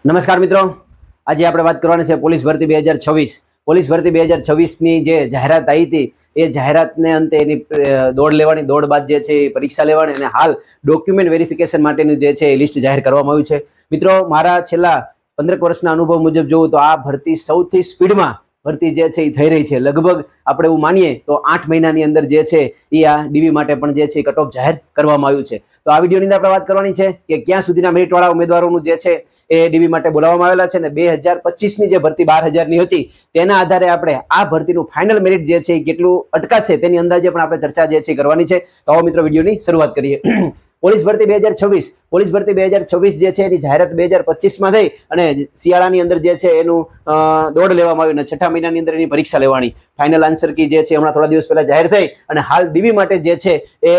નમસ્કાર મિત્રો, આજે આપણે વાત કરવાની છે પોલીસ ભરતી 2026. પોલીસ ભરતી 2026ની જે જાહેરાત આવી હતી એ જાહેરાતને અંતે એની દોડ લેવાની, દોડ બાદ જે છે એ પરીક્ષા લેવાની અને હાલ ડોક્યુમેન્ટ વેરિફિકેશન માટેનું જે છે એ લિસ્ટ જાહેર કરવામાં આવ્યું છે. મિત્રો, મારા છેલ્લા 15 વર્ષના અનુભવ મુજબ જોવું તો આ ભરતી સૌથી સ્પીડમાં ભરતી જે છે એ થઈ રહી છે. લગભગ આપણે એવું માનીએ તો 8 મહિનાની અંદર જે છે એ આ ડીવી માટે પણ જે છે કટ ઓફ જાહેર કરવામાં આવ્યું છે. તો આ વિડીયોની અંદર આપણે વાત કરવાની છે કે ક્યાં સુધીના મેરિટવાળા ઉમેદવારોનું જે છે એ ડીવી માટે બોલાવવામાં આવેલા છે અને 2025ની જે ભરતી 12,000ની હતી તેના આધારે આપણે આ ભરતીનું ફાઇનલ મેરિટ જે છે એ કેટલું અટકાશે તેની અંદાજે પણ આપણે ચર્ચા જે છે કરવાની છે. તો આવો મિત્રો વિડીયોની શરૂઆત કરીએ. પોલીસ ભરતી 2026, પોલીસ ભરતી 2026 જે છે એની જાહેરાત 2025માં થઈ અને શિયાળાની અંદર જે છે એનું દોડ લેવામાં આવ્યું અને 6ઠા મહિનાની અંદર એની પરીક્ષા લેવાની. ફાઇનલ આન્સર કી જે છે હમણાં થોડા દિવસ પહેલા જાહેર થઈ અને હાલ ડીવી માટે જે છે એ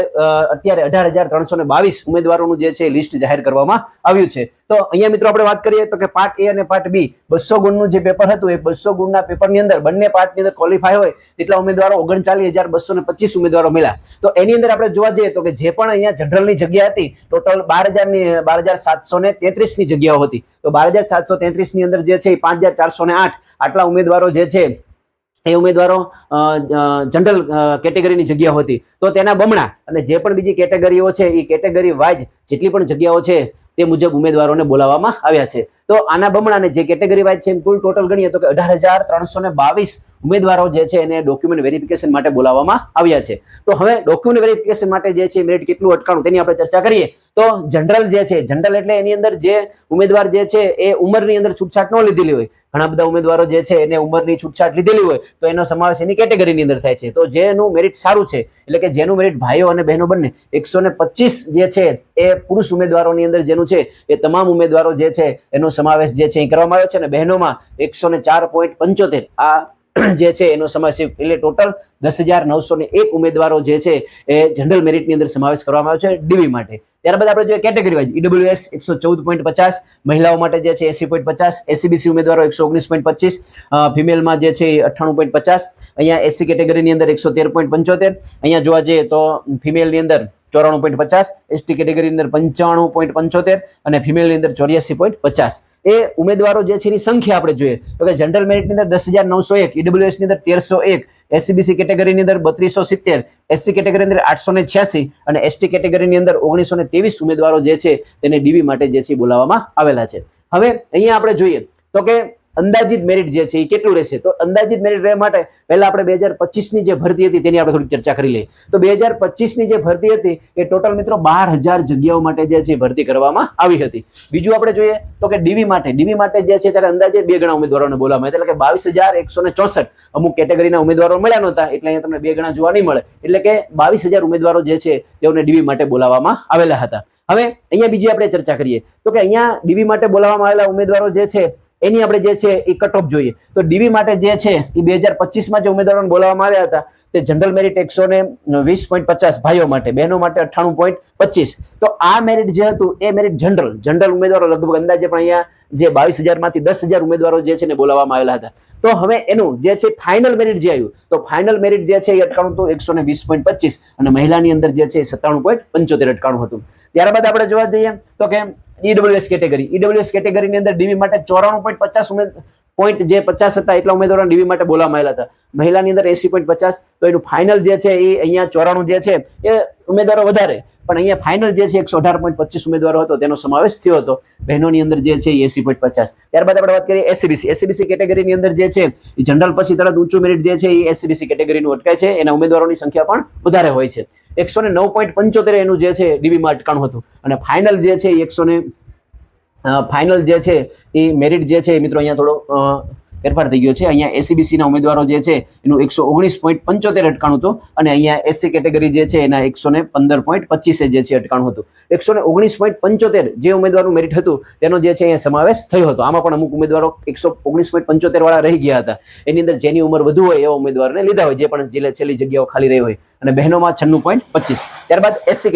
અત્યારે 18,322 ઉમેદવારોનું જે છે લિસ્ટ જાહેર કરવામાં આવ્યું છે. તો અહીંયા મિત્રો આપણે વાત કરીએ તો કે પાર્ટ એ અને પાર્ટ બી 200 ગુણનું જે પેપર હતું એ 200 ગુણના પેપરની અંદર બંને પાર્ટની અંદર ક્વોલિફાય હોય તેટલા ઉમેદવારો 39,225 ઉમેદવારો મળ્યા. તો એની અંદર આપણે જોવા જઈએ તો કે જે પણ અહીંયા જનરલની જગ્યા હતી ટોટલ 12,733ની જગ્યાઓ હતી. તો 12,733ની અંદર જે છે 5,408 આટલા ઉમેદવારો જે છે એ ઉમેદવારો જનરલ કેટેગરીની જગ્યાઓ હતી. તો તેના બમણા અને જે પણ બીજી કેટેગરીઓ છે એ કેટેગરી વાઇઝ જેટલી પણ જગ્યાઓ છે તે મુજબ ઉમેદવારોને બોલાવવામાં આવ્યા છે. તો આના બમણાને જે કેટેગરી વાઇઝ છે કુલ ટોટલ ગણીએ તો કે 18,322 ઉમેદવારો જે છે એને ડોક્યુમેન્ટ વેરિફિકેશન માટે બોલાવવામાં આવ્યા છે. તો હવે ડોક્યુમેન્ટ વેરિફિકેશન માટે જે છે મેરિટ કેટલું અટકાણું તેની આપણે ચર્ચા કરીએ. તો જનરલ જે છે, જનરલ એટલે એની અંદર જે ઉમેદવાર જે છે એ ઉંમરની અંદર છૂટછાટ ન લીધેલી હોય. ઘણા બધા ઉમેદવારો જે છે એને ઉંમરની છૂટછાટ લીધેલી હોય તો એનો સમાવેશ એની કેટેગરીની અંદર થાય છે. તો જેનું મેરિટ સારું છે એટલે કે જેનું મેરિટ ભાઈઓ અને બહેનો બંને 125 જે છે એ પુરુષ ઉમેદવારોની અંદર જેનું છે એ તમામ ઉમેદવારો જે છે એનો સમાવેશ જે છે એ કરવામાં આવ્યો છે અને બહેનોમાં 104.75 આ જે છે એનો સમાવેશ એટલે ટોટલ 10,901 ઉમેદવારો જે છે એ જનરલ મેરિટની અંદર સમાવેશ કરવામાં આવ્યો છે ડીવી માટે. ત્યારબાદ આપણે જોઈએ કેટેગરી વાઇઝ ઈડબ્લ્યુએસ 114.50, મહિલાઓ માટે જે છે 80.50, એસસીબીસી ઉમેદવારો 119.25, ફિમેલમાં જે છે 98.50, અહીંયા એસસી કેટેગરીની અંદર 113.75, અહીંયા જોવા જઈએ તો ફિમેલની અંદર 94.50, એસટી કેટેગરીની અંદર 95.75 અને ફિમેલની અંદર 84.50. એ ઉમેદવારો જે છે એની સંખ્યા આપણે જોઈએ તો કે જનરલ મેરિટની અંદર 10,901, ઈડબ્લ્યુએસ ની અંદર 1301, એસસીબીસી કેટેગરીની અંદર 3270, એસસી કેટેગરીની અંદર 886 અને એસટી કેટેગરીની અંદર 1923 ઉમેદવારો જે છે તેને ડીવી માટે જે છે બોલાવવામાં આવેલા છે. હવે અહીંયા આપણે જોઈએ તો કે અંદાજિત મેરિટ જે છે એ કેટલું રહેશે. તો અંદાજિત મેરિટ રહેવા માટે પહેલા આપણે 2025ની જે ભરતી હતી તેની આપણે થોડી ચર્ચા કરી લઈએ. તો 2025ની જે ભરતી હતી એ ટોટલ મિત્રો 12,000 જગ્યાઓ માટે જે છે ભરતી કરવામાં આવી હતી. બીજું આપણે જોઈએ તો કે ડીવી માટે જે છે ત્યારે અંદાજે 2 ગણા ઉમેદવારોને બોલાવવામાં એટલે કે 22,164 અમુક કેટેગરીના ઉમેદવારો મળ્યા નહોતા એટલે અહીંયા તમને 2 ગણા જોવા નહીં મળે એટલે કે 22,000 ઉમેદવારો જે છે તેઓને ડીવી માટે બોલાવવામાં આવેલા હતા. હવે અહીંયા બીજી આપણે ચર્ચા કરીએ તો કે અહીંયા ડીવી માટે બોલાવવામાં આવેલા ઉમેદવારો જે છે એની આપણે જે છે એ કટ ઓફ જોઈએ. તો ડીવી માટે જે છે એ 2025માં જે ઉમેદવારોને બોલાવવામાં આવ્યા હતા તે જનરલ મેરિટ 120.50 ભાઈઓ માટે, બહેનો માટે 98.25. તો આ મેરિટ જે હતું એ મેરિટ જનરલ ઉમેદવારો લગભગ અંદાજે પણ અહીંયા જે 22,000માંથી 10,000 ઉમેદવારો જે છે ને બોલાવવામાં આવેલા હતા. તો હવે એનું જે છે ફાઇનલ મેરિટ જે આવ્યું તો ફાઇનલ મેરિટ જે છે એ અટકાણું તો 120.25 અને મહિલાની અંદર જે છે 97.75 અટકાણું હતું. ત્યારબાદ આપણે જોવા જઈએ તો કે ઈડબ્લ્યુએસ કેટેગરીની અંદર ડીવી માટે 94.50 હતા એટલા ઉમેદવારો ડીવી માટે બોલાવવામાં આવેલા હતા. મહિલાની અંદર 80.50. તો એનું ફાઇનલ જે છે એ અહીંયા 94 જે છે એ ઉમેદવારો વધારે પણ અહીંયા ફાઇનલ જે છે 118.25 ઉમેદવારો હતો તેનો સમાવેશ થયો હતો. બહેનોની અંદર જે છે 80.50. ત્યારબાદ આપણે વાત કરીએ એસસીબીસી કેટેગરીની અંદર જે છે એ જનરલ પછી તરત ઊંચું મેરિટ જે છે એ એસસીબીસી કેટેગરીનું અટકાય છે. એના ઉમેદવારોની સંખ્યા પણ વધારે હોય છે. 109.75 એનું જે છે ડીવીમાં અટકાણું હતું અને ફાઇનલ જે છે ફાઇનલ જે છે એ મેરિટ જે છે મિત્રો અહીંયા થોડો ફેરફાર થઈ ગયો છે. અહીંયા એસસીબીસી ના ઉમેદવારો જે છે એનું 119.75 અટકાણું હતું અને અહીંયા એસસી કેટેગરી જે છે એના 115.25 જે છે અટકાણું હતું. 119.75 જે ઉમેદવારનું મેરિટ હતું તેનો જે છે અહીંયા સમાવેશ થયો હતો. આમાં પણ અમુક ઉમેદવારો 119.75 વાળા રહી ગયા હતા. એની અંદર જેની ઉંમર વધુ હોય એવા ઉમેદવારોને લીધા હોય જે પણ છેલ્લી જગ્યાઓ ખાલી રહી હોય અને બહેનોમાં 96.25. ત્યારબાદ એસસી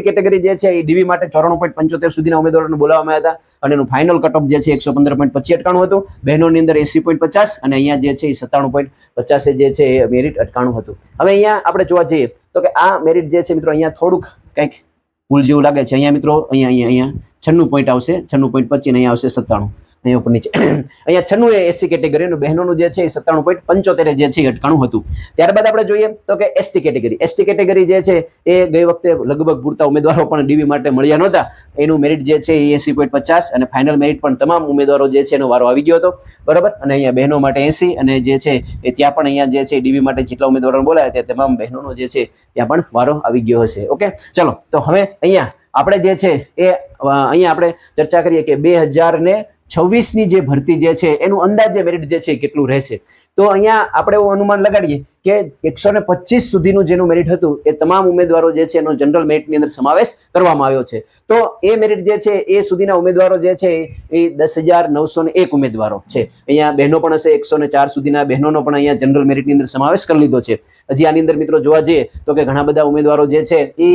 કેટેગરી જે છે એ ડીવી માટે 94.75 સુધીના ઉમેદવારોને બોલાવવામાં આવ્યા હતા અને એનું ફાઇનલ કટ ઓફ જે છે 115.25 અટકાણું હતું. બહેનોની અંદર 80.50 અને અહીંયા જે છે 97.50 જે છે એ મેરિટ અટકાણું હતું. હવે અહીંયા આપણે જોવા જઈએ તો કે આ મેરિટ જે છે મિત્રો અહીંયા થોડુંક કંઈક ભૂલ જેવું લાગે છે. અહીંયા મિત્રો અહીંયા 96 પોઈન્ટ આવશે, 96.25 અહીંયા આવશે 97. અહીંયા ઉપર નીચે અહીંયા 96 એ એસસી કેટેગરી અને બહેનોનું જે છે એ 97.75 જે છે એ અટકાણું હતું. ત્યારબાદ આપણે જોઈએ તો કે એસટી કેટેગરી જે છે એ ગઈ વખતે લગભગ પૂરતા ઉમેદવારો પણ ડીવી માટે મળ્યા નહોતા. એનું મેરિટ જે છે એ 80.50 અને ફાઇનલ મેરિટ પણ તમામ ઉમેદવારો જે છે એનો વારો આવી ગયો હતો, બરાબર. અને અહીંયા બહેનો માટે 80 અને જે છે એ ત્યાં પણ અહીંયા જે છે ડીવી માટે જેટલા ઉમેદવારો બોલાયા તે તમામ બહેનોનો જે છે ત્યાં પણ વારો આવી ગયો હશે. ઓકે, ચલો તો હવે અહીંયા આપણે જે છે એ અહીંયા આપણે ચર્ચા કરીએ કે 2026 ની જે ભરતી જે છે એનું અંદાજે મેરિટ જે છે કેટલું રહેશે. તો અહીંયા આપણે એવું અનુમાન લગાડીએ કે 125 સુધીનું જેનું મેરિટ હતું એ તમામ ઉમેદવારો જે છે એનો જનરલ મેરિટની અંદર સમાવેશ કરવામાં આવ્યો છે. તો એ મેરિટ જે છે એ સુધીના ઉમેદવારો જે છે એ 10,901 ઉમેદવારો છે. અહીંયા બહેનો પણ હશે, 104 સુધીના બહેનોનો પણ અહીંયા જનરલ મેરિટની અંદર સમાવેશ કરી લીધો છે. હજી આની અંદર મિત્રો જોવા જઈએ તો કે ઘણા બધા ઉમેદવારો જે છે એ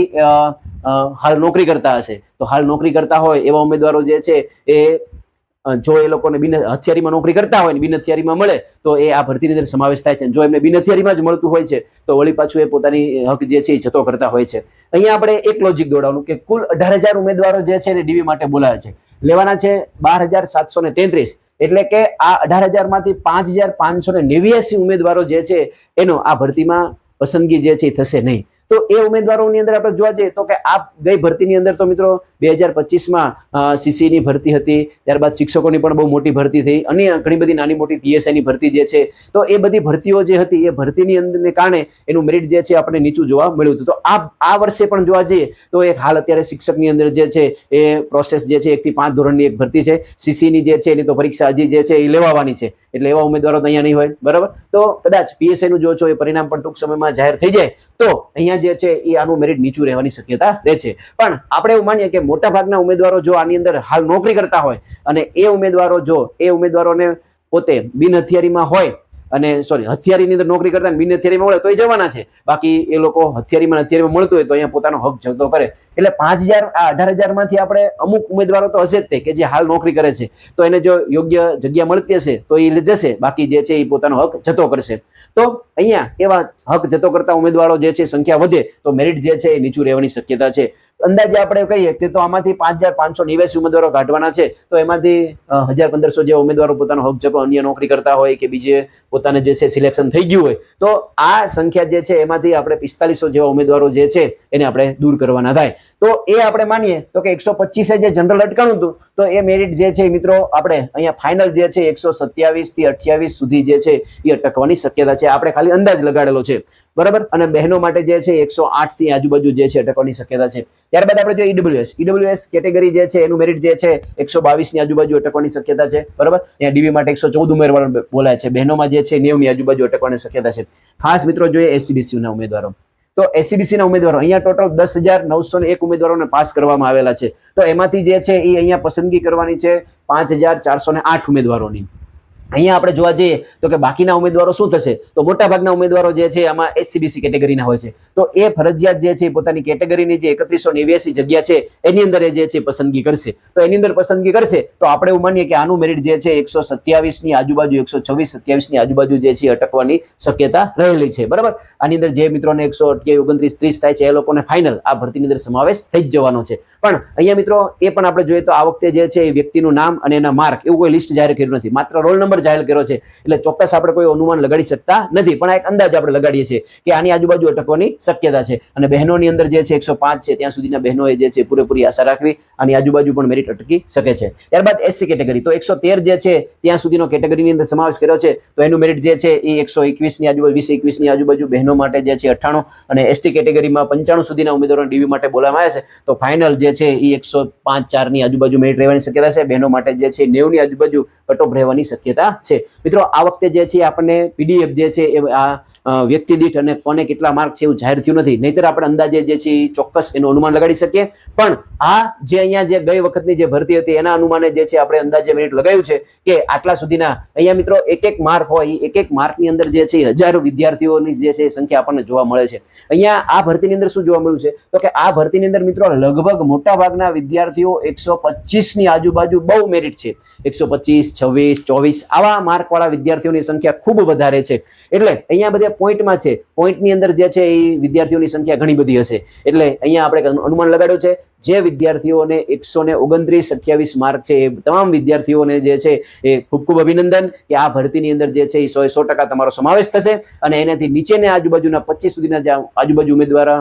હાલ નોકરી કરતા હશે. તો હાલ નોકરી કરતા હોય એવા ઉમેદવારો જે છે એ જો એ લોકોને બિન હથિયારીમાં નોકરી કરતા હોય ને બિન હથિયારીમાં મળે તો એ આ ભરતીની અંદર સમાવેશ થાય છે. જો એમને બિન હથિયારીમાં જ મળતું હોય છે તો વળી પાછું એ પોતાની હક જે છે એ જતો કરતા હોય છે. અહીંયા આપણે એક લોજિક દોડાવવાનું કે કુલ 18,000 ઉમેદવારો જે છે એ ડીવી માટે બોલાયા છે, લેવાના છે 12,733. એટલે કે આ 18,000 માંથી 5,589 ઉમેદવારો જે છે એનો આ ભરતીમાં પસંદગી જે છે થશે નહીં. તો એ ઉમેદવારોની અંદર આપણે જોવા જઈએ તો કે આ ગઈ ભરતીની અંદર તો મિત્રો 2025માં સીસી ની ભરતી હતી, ત્યારબાદ શિક્ષકોની પણ બહુ મોટી ભરતી થઈ અને ઘણી બધી નાની મોટી પીએસઆઈ ની ભરતી જે છે, તો એ બધી ભરતીઓ જે હતી એ ભરતીની અંદરને કારણે એનું મેરિટ જે છે આપણે નીચું જોવા મળ્યું હતું. તો આ વર્ષે પણ જોવા જઈએ તો એક હાલ અત્યારે શિક્ષકની અંદર જે છે એ પ્રોસેસ જે છે 1 થી 5 ધોરણની એક ભરતી છે. સીસી ની જે છે એની તો પરીક્ષા હજી જે છે એ લેવાની છે, એટલે એવા ઉમેદવારો તો અહીંયા નહીં હોય, બરાબર. તો કદાચ પીએસઆઈ નું જો છો એ પરિણામ પણ ટૂંક સમયમાં જાહેર થઈ જાય તો અહીંયા જે છે એ આનું મેરિટ નીચું રહેવાની શક્યતા રહે છે. પણ આપણે એવું માનીએ કે મોટા ભાગના ઉમેદવારો જો આની અંદર હાલ નોકરી કરતા હોય અને એ ઉમેદવારોને પોતે બિન હથિયારીમાં હોય અને હથિયારીની અંદર નોકરી કરતા બિન હથિયારીમાં મળે તો એ જવાના છે. બાકી એ લોકો હથિયારીમાં મળતું હોય તો અહીંયા પોતાનો હક જતો કરે. એટલે 5,000 આ 18,000 માંથી આપણે અમુક ઉમેદવારો તો હશે જ તે કે જે હાલ નોકરી કરે છે, તો એને જો યોગ્ય જગ્યા મળતી હશે તો એ જશે, બાકી જે છે એ પોતાનો હક જતો કરશે. તો અહીંયા એવા હક જતો કરતા ઉમેદવારો જે છે સંખ્યા વધે તો મેરિટ જે છે એ નીચું રહેવાની શક્યતા છે. અંદાજે આપણે કહીએ કે તો આમાંથી 5,589 ઉમેદવારો કાઢવાના છે, તો એમાંથી 1,500 જેવા ઉમેદવારો પોતાનો હક જતો અન્ય નોકરી કરતા હોય કે બીજે પોતાને જે છે સિલેક્શન થઈ ગયું હોય, તો આ સંખ્યા જે છે એમાંથી આપણે 4500 જેવા ઉમેદવારો જે છે એને આપણે દૂર કરવાના થાય. તો એ આપણે માનીએ તો કે 125 જે જનરલ અટકાણું હતું તો એ મેરિટ જે છે મિત્રો આપણે અહીંયા ફાઇનલ જે છે 127 થી 28 સુધી જે છે એ અટકવાની શક્યતા છે. આપણે ખાલી અંદાજ લગાડેલો છે, બરાબર. અને બહેનો માટે જે છે 108 થી આજુબાજુ જે છે અટકવાની શક્યતા છે. ત્યારબાદ આપણે જોઈએ ઈડબ્લ્યુએસ કેટેગરી જે છે એનું મેરિટ જે છે 122 ની આજુબાજુ અટકવાની શક્યતા છે, બરાબર. અહીંયા ડીવી માટે 114 ઉમેદવારો બોલાય છે, બહેનોમાં જે છે 90 ની આજુબાજુ અટકવાની શક્યતા છે. ખાસ મિત્રો જોઈએ એસસીબીસી ના ઉમેદવારો, તો એસસીબીસી ના ઉમેદવારો અહીંયા ટોટલ 10,901 ઉમેદવારોને પાસ કરવામાં આવેલા છે. તો એમાંથી જે છે એ અહીંયા પસંદગી કરવાની છે 5,408 ઉમેદવારોની. અહીંયા આપણે જોવા જઈએ તો કે બાકીના ઉમેદવારો શું થશે, તો મોટા ભાગના ઉમેદવારો જે છે આમાં એસસીબીસી કેટેગરીના હોય છે, તો એ ફરજિયાત જે છે પોતાની કેટેગરીની જે 3189 જગ્યા છે એની અંદર જે છે પસંદગી કરશે. તો એની અંદર પસંદગી કરશે તો આપણે એવું માનીએ કે આનું મેરિટ જે છે 127 ની આજુબાજુ 126-27 ની આજુબાજુ જે છે અટકવાની શક્યતા રહેલી છે, બરાબર. આની અંદર જે મિત્રોને 128-29-30 થાય છે એ લોકોને ફાઇનલ આ ભરતીની અંદર સમાવેશ થઈ જ જવાનો છે. પણ અહીંયા મિત્રો એ પણ આપણે જોઈએ તો આ વખતે જે છે એ વ્યક્તિનું નામ અને એના માર્ક એવું કોઈ લિસ્ટ જાહેર કર્યું નથી, માત્ર રોલ નંબર જાહેર કર્યો છે. એટલે ચોક્કસ આપણે કોઈ અનુમાન લગાડી શકતા નથી, પણ આ એક અંદાજ આપણે લગાડીએ છીએ કે આની આજુબાજુ અટકવાની શક્યતા છે. અને બહેનોની અંદર જે છે 105 છે ત્યાં સુધીના બહેનોએ જે છે પૂરેપૂરી આશા રાખવી, આની આજુબાજુ પણ મેરિટ અટકી શકે છે. ત્યારબાદ એસસી કેટેગરી, તો 113 જે છે ત્યાં સુધીનો કેટેગરીની અંદર સમાવેશ કર્યો છે, તો એનું મેરિટ જે છે એ 121 ની આજુબાજુ 20-21 ની આજુબાજુ બહેનો માટે જે છે 98 અને એસટી કેટેગરીમાં 95 સુધીના ઉમેદવારોને ડીવી માટે બોલાવવામાં આવ્યા છે. તો ફાઇનલ જે છે એ 105-4 ની આજુબાજુ મેરિટ રહેવાની શક્યતા છે. બહેનો માટે જે છે 90 ની આજુબાજુ કટ ઓફ રહેવાની શક્યતા છે. મિત્રો આ વખતે જે છે આપણને પીડીએફ જે છે એ આ વ્યક્તિ દીઠ અને કોને કેટલા માર્ક છે એવું જાહેર થયું નથી, નહીતર આપણે અંદાજે જે છે ચોક્કસ એનું અનુમાન લગાડી શકીએ. પણ આ જે અહીંયા જે ગઈ વખતની જે ભરતી હતી એના અનુમાને જે છે આપણે અંદાજે મેરિટ લગાવ્યું છે કે આટલા સુધીના અહીંયા મિત્રો એક માર્ક હોય, એક માર્કની અંદર જે છે હજારો વિદ્યાર્થીઓની જે છે સંખ્યા આપણને જોવા મળે છે. અહીંયા આ ભરતીની અંદર શું જોવા મળ્યું છે તો કે આ ભરતીની અંદર મિત્રો લગભગ મોટા ભાગના વિદ્યાર્થીઓ 125 ની આજુબાજુ બહુ મેરિટ છે, 125, 26, 24 આવા માર્ક વાળા વિદ્યાર્થીઓની સંખ્યા ખૂબ વધારે છે. એટલે અહીંયા બધા પોઈન્ટમાં છે, પોઈન્ટની અંદર જે છે એ વિદ્યાર્થીઓની સંખ્યા ઘણી બધી હશે. એટલે અહીંયા આપણે અનુમાન લગાડ્યું છે જે વિદ્યાર્થીઓને 129, 28 માર્ક છે એ તમામ વિદ્યાર્થીઓને જે છે એ ખૂબ ખૂબ અભિનંદન કે આ ભરતીની અંદર જે છે એ 100% તમારો સમાવેશ થશે. અને એનાથી નીચેના આજુબાજુના 25 સુધીના જે આજુબાજુ ઉમેદવારો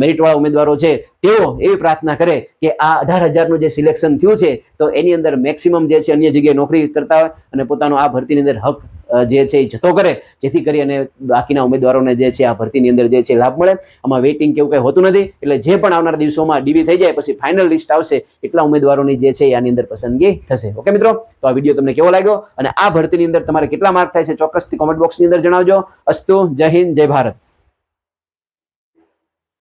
મેરિટ વાળા ઉમેદવારો છે તેઓ એવી પ્રાર્થના કરે કે આ 18,000નું જે સિલેક્શન થયું છે તો એની અંદર મેક્સિમમ જે છે અન્ય જગ્યાએ નોકરી કરતા હોય અને પોતાનો આ ભરતીની અંદર હક જે છે એ જતો કરે, જેથી કરી અને બાકીના ઉમેદવારોને જે છે આ ભરતીની અંદર જે છે લાભ મળે. આમાં વેઇટિંગ કેવું કઈ હોતું નથી. એટલે જે પણ આવનારા દિવસોમાં ડીવી થઈ જાય પછી ફાઇનલ લિસ્ટ આવશે એટલા ઉમેદવારોની જે છે આની અંદર પસંદગી થશે. ઓકે મિત્રો, તો આ વિડીયો તમને કેવો લાગ્યો અને આ ભરતીની અંદર તમારે કેટલા માર્ક થાય છે ચોક્કસથી કોમેન્ટ બોક્સની અંદર જણાવજો. અસ્તુ, જય હિન્દ, જય ભારત.